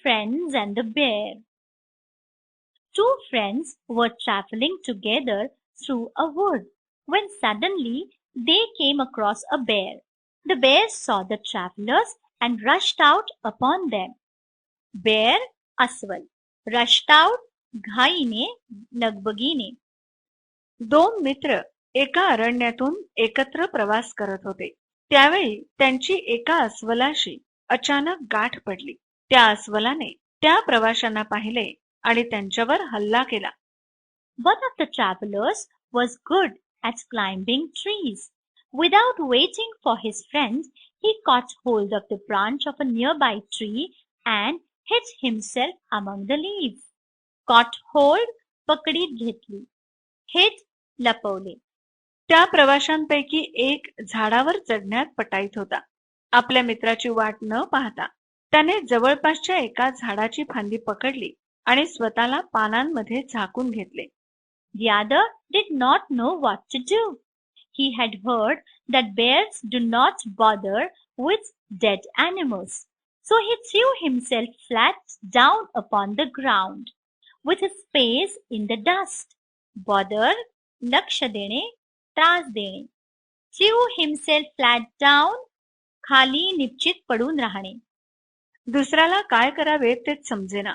Friends and the Bear. Two friends were traveling together through a wood when suddenly they came across a bear. The bear saw the travelers and rushed out upon them. Bear, अस्वल, rushed out घाईने, लगबगीने. दोन मित्र एका अरण्यातून एकत्र प्रवास करत होते. त्यावेळी त्यांची एका अस्वलाशी अचानक गाठ पडली. त्या अस्वलाने त्या प्रवाशांना पाहिले आणि त्यांच्यावर हल्ला केला. One of the travelers was good at climbing trees. Without waiting for his friends, he caught hold of the branch of a nearby tree and hid himself among the leaves. Caught hold, पकडीत घेतली. Hid, लपवले. त्या प्रवाशांपैकी एक झाडावर चढण्यात पटाईत होता. आपल्या मित्राची वाट न पाहता त्याने जवळपासच्या एका झाडाची फांदी पकडली आणि स्वतःला पानांमध्ये झाकून घेतले. The other did not know what to do. He had heard that bears do not bother with dead animals. So he threw himself flat down upon the ground, with his face in the dust. Bother, लक्ष देणे, त्रास देणे. Threw himself flat down, खाली निश्चित पडून राहणे. दुसऱ्याला काय करावे तेच समजेना.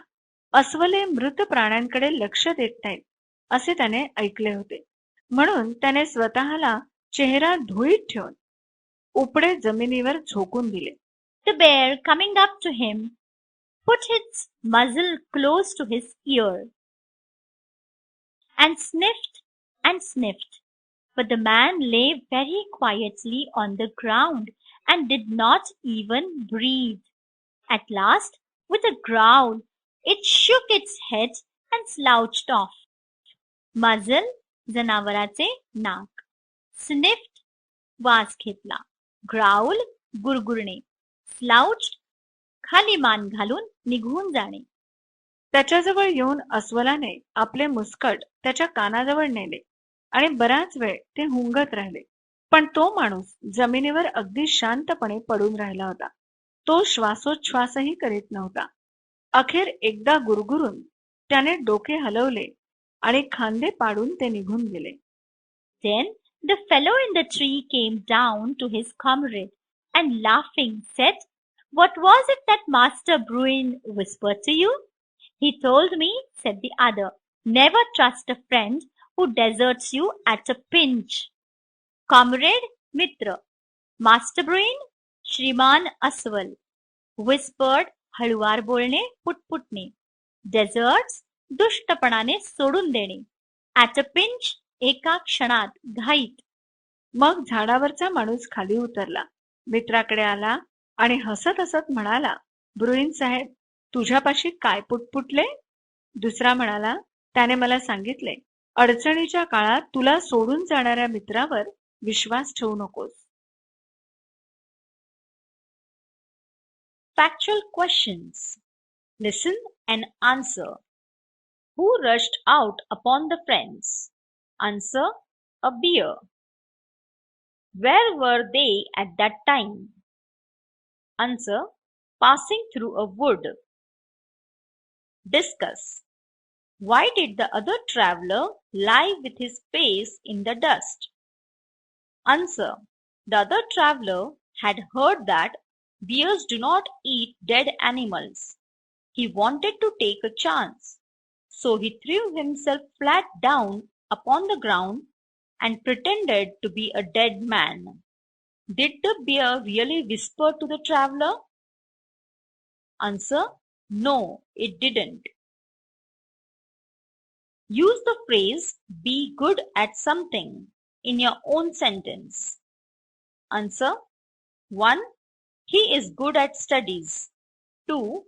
अस्वले मृत प्राण्यांकडे लक्ष देत नाहीत असे त्याने ऐकले होते. म्हणून त्याने स्वतःला चेहरा धुळीत ठेवून उपडे जमिनीवर झोकून दिले. The bear, coming up to him, put its muzzle close to his ear and sniffed. But the man lay very quietly on the ground and did not even breathe. At last, with a growl, it shook its head and slouched off. Muzzle, जनावराचे नाक. Sniffed, वास घेतला. Growl, गुरगुरणे. Slouched, खाली मान घालून निघून जाणे. त्याच्याजवळ येऊन अस्वलाने आपले मुस्कट त्याच्या कानाजवळ नेले आणि बराच वेळ ते हुंगत राहिले. पण तो माणूस जमिनीवर अगदी शांतपणे पडून राहिला होता. तो श्वासोच्छ्वासही करीत नव्हता. अखेर एकदा गुरगुरून त्याने डोके हलवले आणि खांदे पाडून ते निघून गेले. Then the fellow in the tree came down to his comrade and laughing said, "What was it that Master Bruin whispered to you?" "He told me," said the other, "never trust a friend who deserts you at a pinch." Comrade, Mitra. Master Bruin, श्रीमान अस्वल. Whispered, हळुवार बोलणे, पुटपुटणे. Deserts, दुष्टपणाने सोडून देणे. At a pinch, एका क्षणात, घाईत. मग झाडावरचा माणूस खाली उतरला, मित्राकडे आला आणि हसत हसत म्हणाला, "ब्रुईन साहेब, तुझ्यापाशी काय पुटपुटले?" दुसरा म्हणाला, "त्याने मला सांगितले, अडचणीच्या काळात तुला सोडून जाणाऱ्या मित्रावर विश्वास ठेवू नकोस." Factual questions. Listen and answer. Who rushed out upon the friends? Answer, a bear. Where were they at that time? Answer, passing through a wood. Discuss. Why did the other traveler lie with his face in the dust? Answer, the other traveler had heard that bears do not eat dead animals. He wanted to take a chance, so he threw himself flat down upon the ground and pretended to be a dead man. Did the bear really whisper to the traveler? Answer, no, it didn't. Use the phrase "be good at something" in your own sentence. Answer, 1. He is good at studies. 2.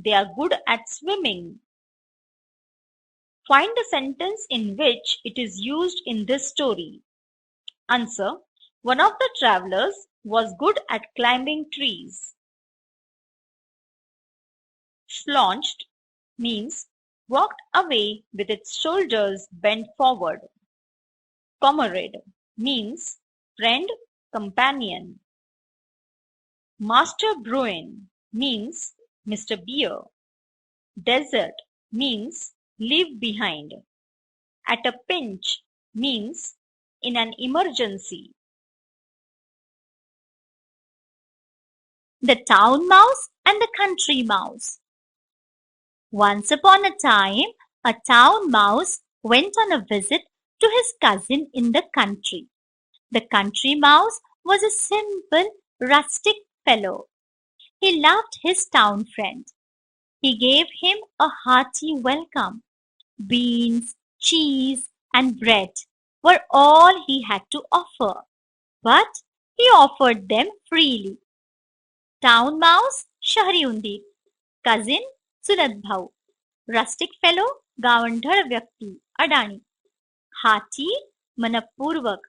They are good at swimming. Find the sentence in which it is used in this story. Answer, one of the travelers was good at climbing trees. Slouched means walked away with its shoulders bent forward. Comrade means friend, companion. Master Bruin means Mr. Bear. Desert means leave behind. At a pinch means in an emergency. The town mouse and the country mouse. Once upon a time, a town mouse went on a visit to his cousin in the country. The country mouse was a simple, rustic fellow. He loved his town friend. He gave him a hearty welcome. Beans, cheese, and bread were all he had to offer, but he offered them freely. Town mouse, शहरी उंदीर. Cousin, चुलत भाऊ. Rustic fellow, गावंढळ व्यक्ती, अडाणी. Hearty, मनपूर्वक.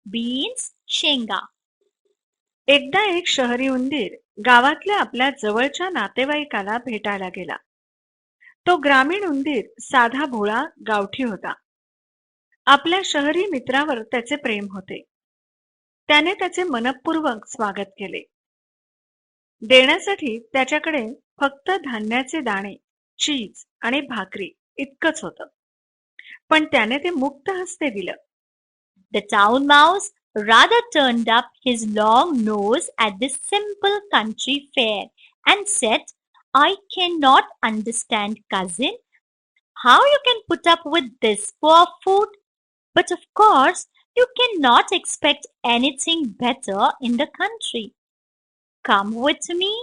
Beans, शेंगा. एकदा एक शहरी उंदीर गावातल्या आपल्या जवळच्या नातेवाईकाला भेटायला गेला. तो ग्रामीण उंदीर साधा भोळा गावठी होता. आपल्या शहरी मित्रावर त्याचे प्रेम होते. त्याने त्याचे मनपूर्वक स्वागत केले. देण्यासाठी त्याच्याकडे फक्त धान्याचे दाणे, चीज आणि भाकरी इतकंच होतं. पण त्याने ते मुक्त हस्ते दिलं. The town mouse rather turned up his long nose at this simple country fare and said, I cannot understand, cousin, how you can put up with this poor food. But of course, you cannot expect anything better in the country. Come with me,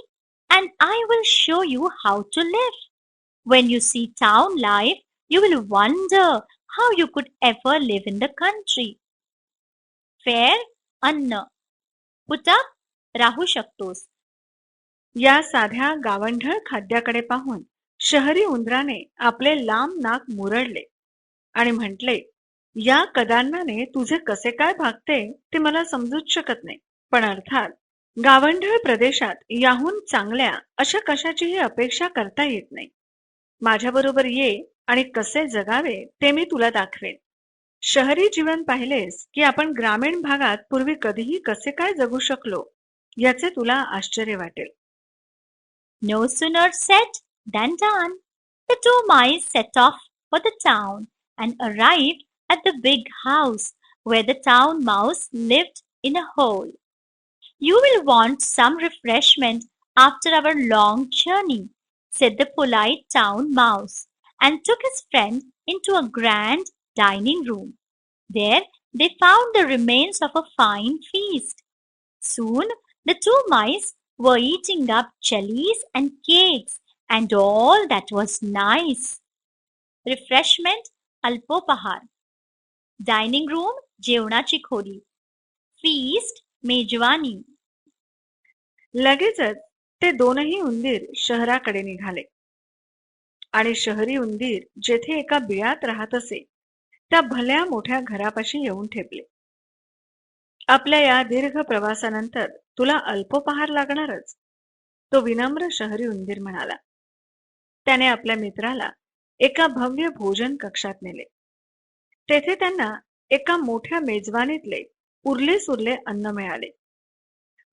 and I will show you how to live. When you see town life, you will wonder how you could ever live in the country. Fare, अन्न. Put up, राहू शकतोस. या साध्या गावंढळ खाद्याकडे पाहून शहरी उंदराने आपले लांब नाक मुरडले आणि म्हटले, या कदान्नाने तुझे कसे काय भागते ते मला समजूच शकत नाही. पण अर्थात गावंढळ प्रदेशात याहून चांगल्या अशा कशाचीही अपेक्षा करता येत नाही. माझ्याबरोबर ये आणि कसे जगावे ते मी तुला दाखवेन. शहरी जीवन पाहिलेस की आपण ग्रामीण भागात पूर्वी कधीही कसे काय जगू शकलो याचे तुला आश्चर्य वाटेल. No sooner said than done. The two mice set off for the town and arrived at the big house where the town mouse lived in a hole. You will want some refreshment after our long journey, said the polite town mouse, and took his friend into a grand dining room. There they found the remains of a fine feast. Soon the two mice were eating up jellies and cakes and all that was nice. Refreshment, अल्पोपहार. Dining room, जेवणाची खोली. Feast, मेजवानी. लगेचच ते दोनही उंदीर शहराकडे निघाले आणि शहरी उंदीर जेथे एका बिळात राहत असे त्या भल्या मोठ्या घरापाशी येऊन ठेपले. आपल्या या दीर्घ प्रवासानंतर तुला अल्पोपहार लागणारच, तो विनम्र शहरी उंदीर म्हणाला. त्याने आपल्या मित्राला एका भव्य भोजन कक्षात नेले. तेथे त्यांना एका मोठ्या मेजवानीतले उरले सुरले अन्न मिळाले.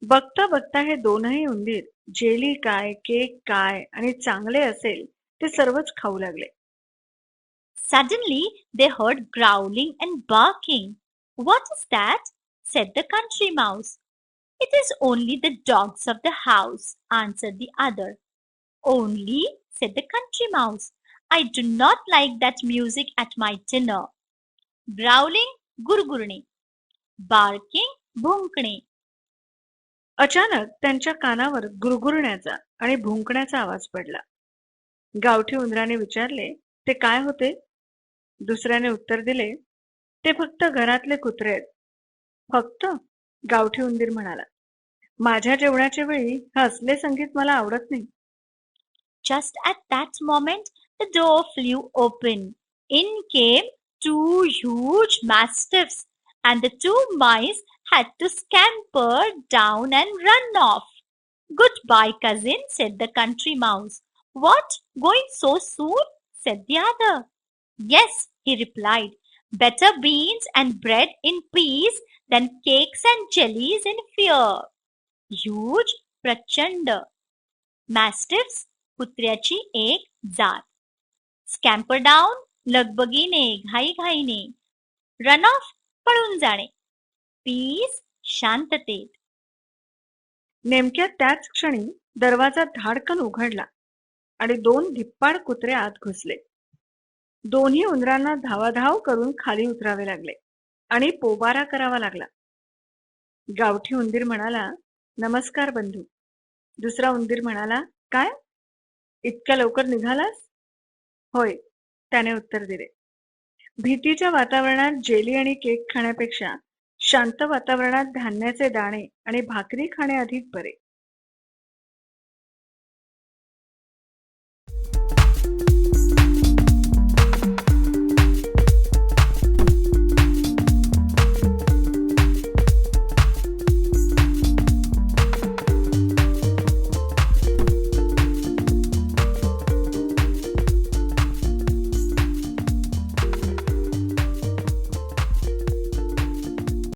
बघता बघता हे दोनही उंदीर जेली काय, केक काय आणि चांगले असेल ते सर्वच खाऊ लागले. Suddenly they heard growling and barking. What is that? Said the country mouse. It is only the dogs of the house, answered the other. Only, said the country mouse. I do not like that music at my dinner. Growling, गुरगुरणे. Barking, भुंकणे. अचानक त्यांच्या कानावर गुरगुरण्याचा आणि भुंकण्याचा आवाज पडला. गावठी उंदराने विचारले, ते काय होते? दुसऱ्याने उत्तर दिले, ते फक्त घरातले कुत्रे आहेत. फक्त? गावठी उंदीर म्हणाला. माझ्या जेवणाच्या वेळी हे असले संगीत मला आवडत नाही. Just at that moment, the door flew open. In came two huge mastiffs, and the two mice had to scamper down and run off. Goodbye, cousin, said the country mouse. What, going so soon? Said the other. Yes, he replied. Better beans and bread in peace than cakes and jellies in fear. Huge, prachanda. Mastiffs, कुत्र्याची एक जात. स्कॅम्पर down, लगबगीने, घाईघाईने. Run of, पळून जाणे. Piece, शांततेत. नेमक्या त्याच क्षणी दरवाजा धाडकन उघडला आणि 2 धिप्पाड कुत्रे आत घुसले. दोन्ही उंदरांना धावाधाव करून खाली उतरावे लागले आणि पोबारा करावा लागला. गावठी उंदीर म्हणाला, नमस्कार बंधू. दुसरा उंदीर म्हणाला, काय, इतक्या लवकर निघालास? होय, त्याने उत्तर दिले. भीतीच्या वातावरणात जेली आणि केक खाण्यापेक्षा शांत वातावरणात धान्याचे दाणे आणि भाकरी खाणे अधिक बरे.